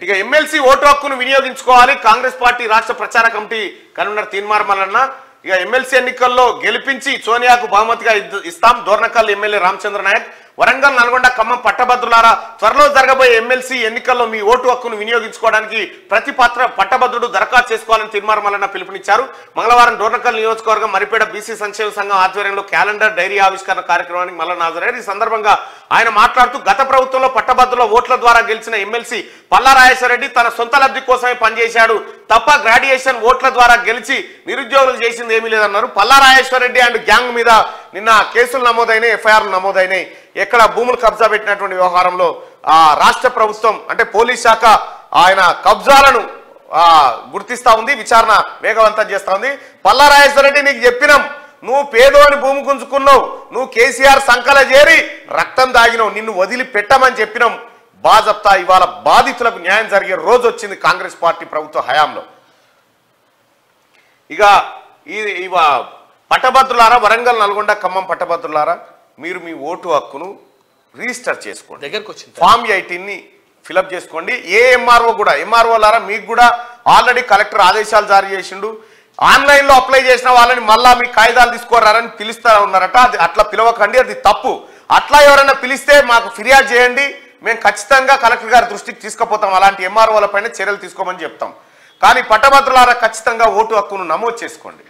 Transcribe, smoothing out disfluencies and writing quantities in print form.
Right. ఇక MLC vote హక్కును వినియోగించుకోవాలి. కాంగ్రెస్ పార్టీ రాష్ట్ర ప్రచార కమిటీ కన్వీనర్ తీన్మార్ మల్లన్న ఇక ఎమ్మెల్సీ ఎన్నికల్లో గెలిపించి సోనియాకు బహుమతిగా ఇస్తాం. దోర్నకల్ ఎమ్మెల్యే రామచంద్ర నాయక్. వరంగల్, నల్గొండ, ఖమ్మం పట్టభద్రులారా, త్వరలో జరగబోయే ఎమ్మెల్సీ ఎన్నికల్లో మీ ఓటు హక్కును వినియోగించుకోవడానికి ప్రతి పట్టభద్రుడు దరఖాస్తు చేసుకోవాలని తీన్మార్ మల్లన్న పిలుపునిచ్చారు. మంగళవారం డోర్నకల్ నియోజకవర్గం మరిపేట బీసీ సంక్షేమ సంఘం ఆధ్వర్యంలో క్యాలెండర్ డైరీ ఆవిష్కరణ కార్యక్రమానికి మల్లన్న హాజరయ్యారు. ఈ సందర్భంగా ఆయన మాట్లాడుతూ గత ప్రభుత్వంలో పట్టభద్రుల ఓట్ల ద్వారా గెలిచిన ఎమ్మెల్సీ పల్లా రాజేశ్వరరెడ్డి తన సొంత లబ్ధి కోసమే పనిచేశాడు తప్ప గ్రాడ్యుయేషన్ ఓట్ల ద్వారా గెలిచి నిరుద్యోగులు చేసింది ఏమీ లేదన్నారు. పల్లా రాజేశ్వరరెడ్డి అండ్ గ్యాంగ్ మీద నిన్న కేసులు నమోదైనాయి, ఎఫ్ఐఆర్లు నమోదైనాయి. ఎక్కడ భూములు కబ్జా పెట్టినటువంటి వ్యవహారంలో రాష్ట్ర ప్రభుత్వం అంటే పోలీస్ శాఖ ఆయన కబ్జాలను గుర్తిస్తా ఉంది, విచారణ వేగవంతం చేస్తా ఉంది. పల్లా రాజేశ్వరరెడ్డి నీకు చెప్పినాం, నువ్వు పేదోని భూమి గుంజుకున్నావు, నువ్వు కేసీఆర్ సంకల చేరి రక్తం దాగినావు, నిన్ను వదిలి పెట్టమని చెప్పినాం. బాజప్తా ఇవాళ బాధితులకు న్యాయం జరిగే రోజు వచ్చింది కాంగ్రెస్ పార్టీ ప్రభుత్వ హయాంలో. ఇక పట్టభద్రులారా, వరంగల్, నల్గొండ, ఖమ్మం పట్టభద్రులారా, మీరు మీ ఓటు హక్కును రిజిస్టర్ చేసుకోండి. దగ్గరకు వచ్చింది ఫామ్ 18ని ఫిలప్ చేసుకోండి. ఏ ఎంఆర్ఓ కూడా, ఎంఆర్ఓలారా మీకు కూడా ఆల్రెడీ కలెక్టర్ ఆదేశాలు జారీ చేసిండు. ఆన్లైన్లో అప్లై చేసిన వాళ్ళని మళ్ళా మీ కాగితాలు తీసుకోరారని పిలుస్తా ఉన్నారట. అది అట్లా పిలవకండి, అది తప్పు. అట్లా ఎవరైనా పిలిస్తే మాకు ఫిర్యాదు చేయండి, మేము ఖచ్చితంగా కలెక్టర్ గారి దృష్టికి తీసుకుపోతాం. అలాంటి ఎంఆర్ఓల పైన చర్యలు తీసుకోమని చెప్తాం. కానీ పట్టభద్రులారా ఖచ్చితంగా ఓటు హక్కును నమోదు చేసుకోండి.